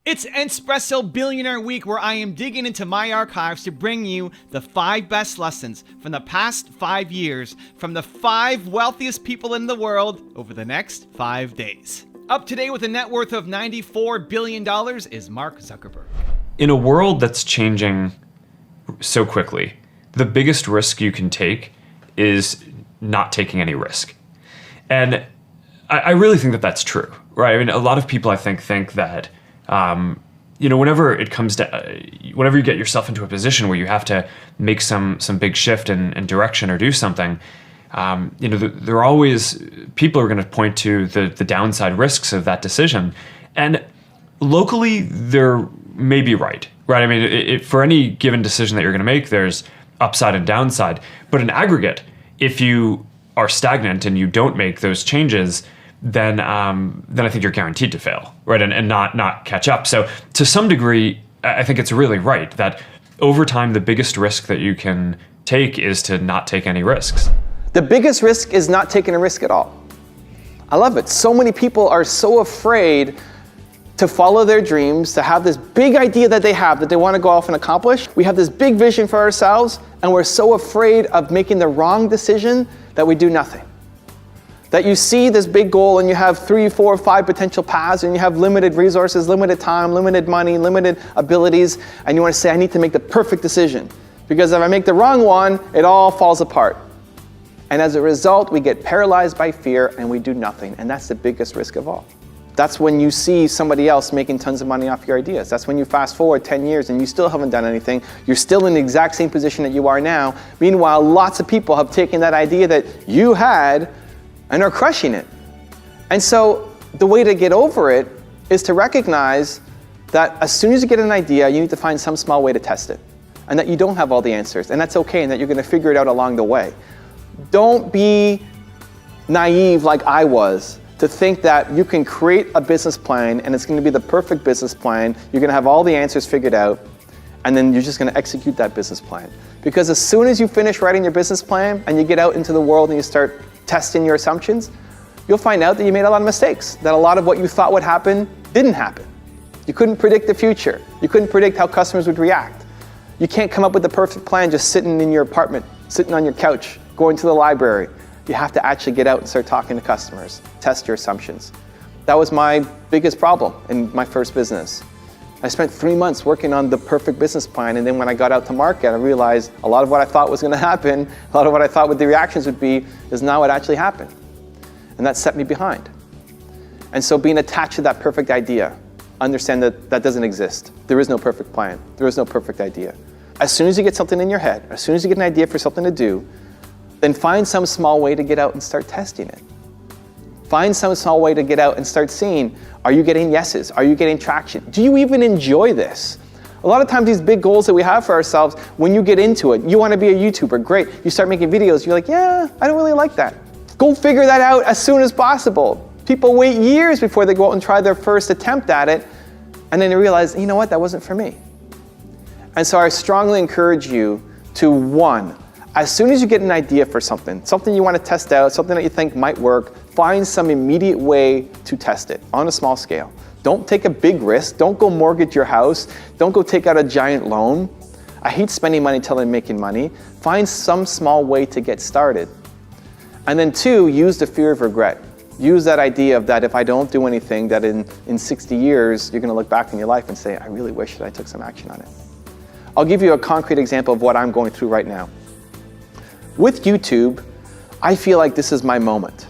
It's Entspresso Billionaire Week, where I am digging into my archives to bring you the 5 best lessons from the past 5 years from the 5 wealthiest people in the world over the next 5 days. Up today with a net worth of $94 billion is Mark Zuckerberg. In a world that's changing so quickly, the biggest risk you can take is not taking any risk. And I really think that that's true, right? I mean, a lot of people, I think that whenever it comes to, whenever you get yourself into a position where you have to make some big shift in direction or do something, there are always people who are going to point to the downside risks of that decision. And locally, they're maybe right? I mean, for any given decision that you're going to make, there's upside and downside. But in aggregate, if you are stagnant and you don't make those changes, then I think you're guaranteed to fail, right? And not catch up. So to some degree, I think it's really right that over time, the biggest risk that you can take is to not take any risks. The biggest risk is not taking a risk at all. I love it. So many people are so afraid to follow their dreams, to have this big idea that they want to go off and accomplish. We have this big vision for ourselves, and we're so afraid of making the wrong decision that we do nothing. That you see this big goal and you have 3, 4, 5 potential paths, and you have limited resources, limited time, limited money, limited abilities, and you want to say, I need to make the perfect decision. Because if I make the wrong one, it all falls apart. And as a result, we get paralyzed by fear and we do nothing. And that's the biggest risk of all. That's when you see somebody else making tons of money off your ideas. That's when you fast forward 10 years and you still haven't done anything. You're still in the exact same position that you are now. Meanwhile, lots of people have taken that idea that you had and are crushing it. And so the way to get over it is to recognize that as soon as you get an idea, you need to find some small way to test it. And that you don't have all the answers. And that's okay, and that you're going to figure it out along the way. Don't be naive like I was to think that you can create a business plan and it's going to be the perfect business plan. You're going to have all the answers figured out, and then you're just going to execute that business plan. Because as soon as you finish writing your business plan and you get out into the world and you start testing your assumptions, you'll find out that you made a lot of mistakes, that a lot of what you thought would happen didn't happen. You couldn't predict the future. You couldn't predict how customers would react. You can't come up with the perfect plan just sitting in your apartment, sitting on your couch, going to the library. You have to actually get out and start talking to customers, test your assumptions. That was my biggest problem in my first business. I spent 3 months working on the perfect business plan, and then when I got out to market, I realized a lot of what I thought was going to happen, a lot of what I thought the reactions would be, is not what actually happened. And that set me behind. And so being attached to that perfect idea, understand that that doesn't exist. There is no perfect plan. There is no perfect idea. As soon as you get something in your head, as soon as you get an idea for something to do, then find some small way to get out and start testing it. Find some small way to get out and start seeing, are you getting yeses? Are you getting traction? Do you even enjoy this? A lot of times these big goals that we have for ourselves, when you get into it, you want to be a YouTuber, great. You start making videos, you're like, yeah, I don't really like that. Go figure that out as soon as possible. People wait years before they go out and try their first attempt at it, and then they realize, you know what, that wasn't for me. And so I strongly encourage you to, 1, as soon as you get an idea for something you want to test out, something that you think might work, find some immediate way to test it on a small scale. Don't take a big risk. Don't go mortgage your house. Don't go take out a giant loan. I hate spending money until I'm making money. Find some small way to get started. And then 2, use the fear of regret. Use that idea of that if I don't do anything, that in 60 years, you're going to look back in your life and say, I really wish that I took some action on it. I'll give you a concrete example of what I'm going through right now. With YouTube, I feel like this is my moment.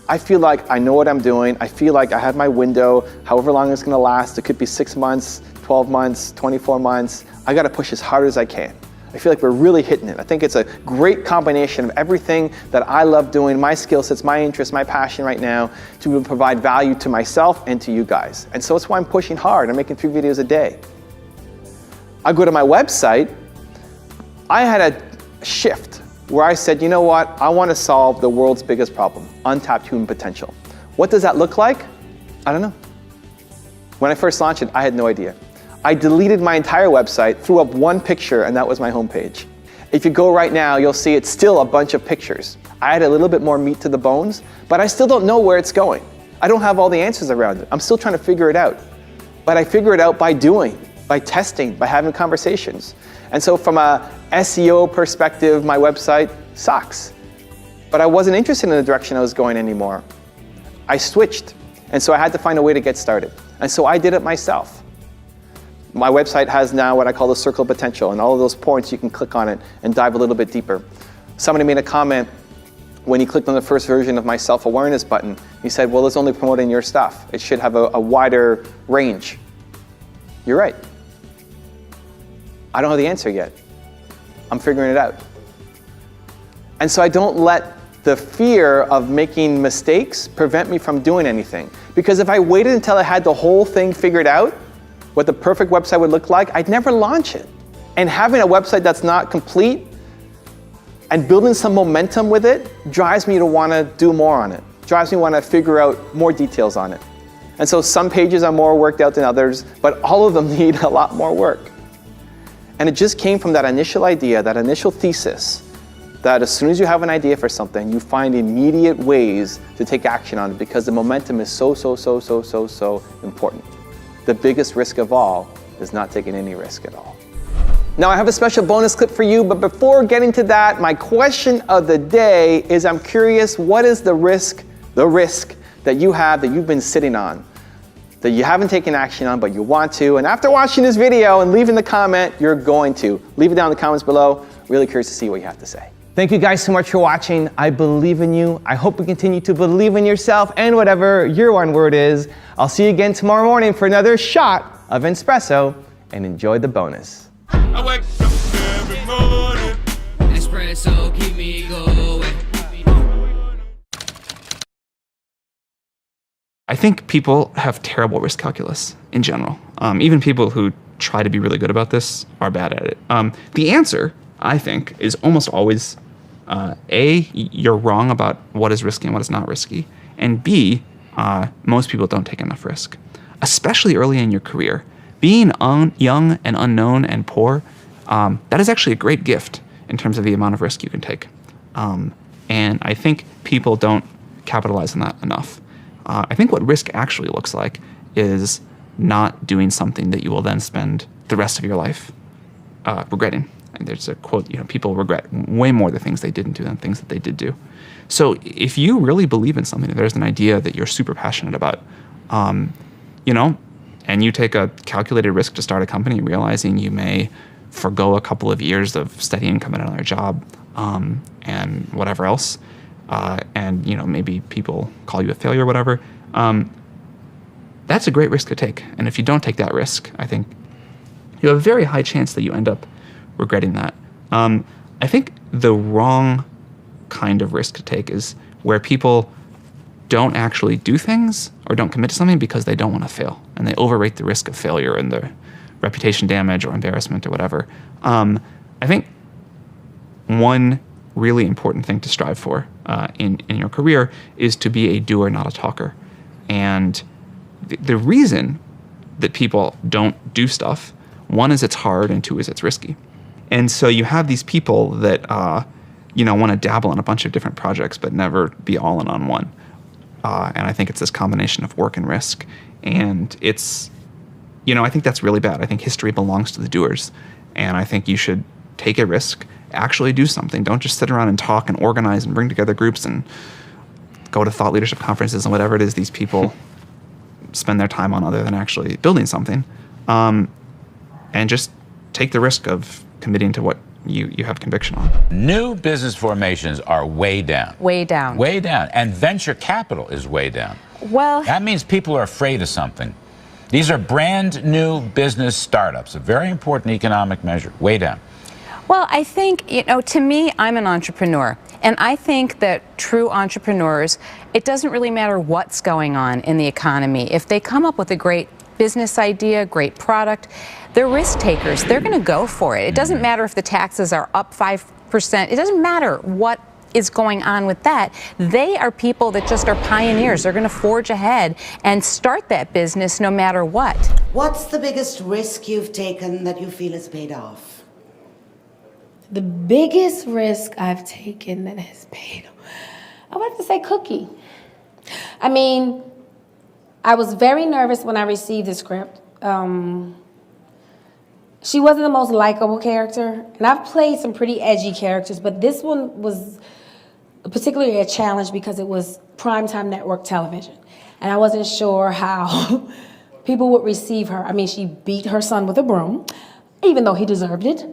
I feel like I know what I'm doing. I feel like I have my window, however long it's going to last. It could be 6 months, 12 months, 24 months. I got to push as hard as I can. I feel like we're really hitting it. I think it's a great combination of everything that I love doing, my skill sets, my interests, my passion right now, to provide value to myself and to you guys. And so it's why I'm pushing hard. I'm making 3 videos a day. I go to my website. I had a shift where I said, you know what, I want to solve the world's biggest problem, untapped human potential. What does that look like? I don't know. When I first launched it, I had no idea. I deleted my entire website, threw up 1 picture, and that was my homepage. If you go right now, you'll see it's still a bunch of pictures. I had a little bit more meat to the bones, but I still don't know where it's going. I don't have all the answers around it. I'm still trying to figure it out. But I figure it out by doing, by testing, by having conversations. And so from a SEO perspective, my website sucks. But I wasn't interested in the direction I was going anymore. I switched. And so I had to find a way to get started. And so I did it myself. My website has now what I call the circle of potential, and all of those points you can click on it and dive a little bit deeper. Somebody made a comment when he clicked on the first version of my self-awareness button. He said, well, it's only promoting your stuff. It should have a wider range. You're right. I don't have the answer yet. I'm figuring it out. And so I don't let the fear of making mistakes prevent me from doing anything. Because if I waited until I had the whole thing figured out, what the perfect website would look like, I'd never launch it. And having a website that's not complete and building some momentum with it drives me to want to do more on it, drives me to want to figure out more details on it. And so some pages are more worked out than others, but all of them need a lot more work. And it just came from that initial idea, that initial thesis, that as soon as you have an idea for something, you find immediate ways to take action on it because the momentum is so important. The biggest risk of all is not taking any risk at all. Now I have a special bonus clip for you, but before getting to that, my question of the day is I'm curious, what is the risk that you have that you've been sitting on, that you haven't taken action on, but you want to, and after watching this video and leaving the comment, you're going to. Leave it down in the comments below. Really curious to see what you have to say. Thank you guys so much for watching. I believe in you. I hope you continue to believe in yourself and whatever your one word is. I'll see you again tomorrow morning for another shot of Entspresso, and enjoy the bonus. I wake up every morning. Espresso keep me going. I think people have terrible risk calculus in general. Even people who try to be really good about this are bad at it. The answer, I think, is almost always A, you're wrong about what is risky and what is not risky. And B, most people don't take enough risk, especially early in your career. Being young and unknown and poor, that is actually a great gift in terms of the amount of risk you can take. And I think people don't capitalize on that enough. I think what risk actually looks like is not doing something that you will then spend the rest of your life regretting. And there's a quote, people regret way more the things they didn't do than things that they did do. So if you really believe in something, if there's an idea that you're super passionate about, and you take a calculated risk to start a company, realizing you may forgo a couple of years of steady income at another job, and whatever else, and maybe people call you a failure or whatever, that's a great risk to take. And if you don't take that risk, I think you have a very high chance that you end up regretting that. I think the wrong kind of risk to take is where people don't actually do things or don't commit to something because they don't want to fail, and they overrate the risk of failure and the reputation damage or embarrassment or whatever. I think one really important thing to strive for in your career is to be a doer, not a talker. And the reason that people don't do stuff, one is it's hard, and two is it's risky. And so you have these people that want to dabble in a bunch of different projects but never be all in on one. And I think it's this combination of work and risk. And it's, I think that's really bad. I think history belongs to the doers. And I think you should take a risk, actually do something. Don't just sit around and talk and organize and bring together groups and go to thought leadership conferences and whatever it is these people spend their time on other than actually building something. And just take the risk of committing to what you have conviction on. New business formations are way down. Way down. Way down. And venture capital is way down. Well, That means people are afraid of something. These are brand new business startups, a very important economic measure. Way down. well, I think, to me, I'm an entrepreneur. And I think that true entrepreneurs, it doesn't really matter what's going on in the economy. If they come up with a great business idea, great product, they're risk takers. They're going to go for it. It doesn't matter if the taxes are up 5%. It doesn't matter what is going on with that. They are people that just are pioneers. They're going to forge ahead and start that business no matter what. What's the biggest risk you've taken that you feel has paid off? The biggest risk I've taken that has paid off, I would have to say cookie. I mean, I was very nervous when I received the script. she wasn't the most likable character. And I've played some pretty edgy characters, but this one was particularly a challenge because it was primetime network television. And I wasn't sure how people would receive her. I mean, she beat her son with a broom, even though he deserved it.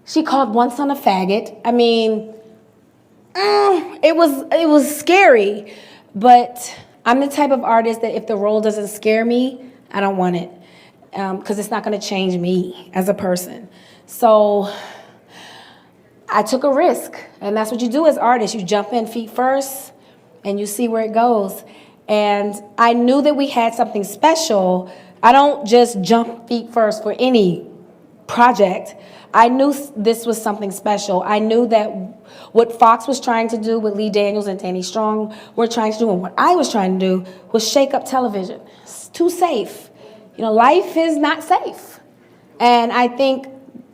She called one son a faggot. I mean, it was scary. But I'm the type of artist that if the role doesn't scare me, I don't want it. Because it's not going to change me as a person. So I took a risk. And that's what you do as artists. You jump in feet first, and you see where it goes. And I knew that we had something special. I don't just jump feet first for any project. I knew this was something special. I knew that what Fox was trying to do with Lee Daniels and Danny Strong were trying to do, and what I was trying to do was shake up television. It's too safe. You know, life is not safe. And I think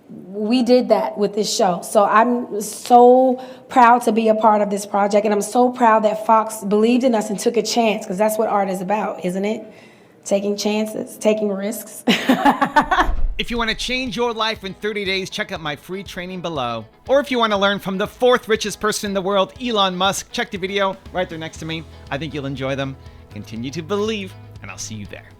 we did that with this show. So I'm so proud to be a part of this project, and I'm so proud that Fox believed in us and took a chance, because that's what art is about, isn't it? Taking chances, taking risks. If you want to change your life in 30 days, check out my free training below. Or if you want to learn from the 4th richest person in the world, Elon Musk, check the video right there next to me. I think you'll enjoy them. Continue to believe, and I'll see you there.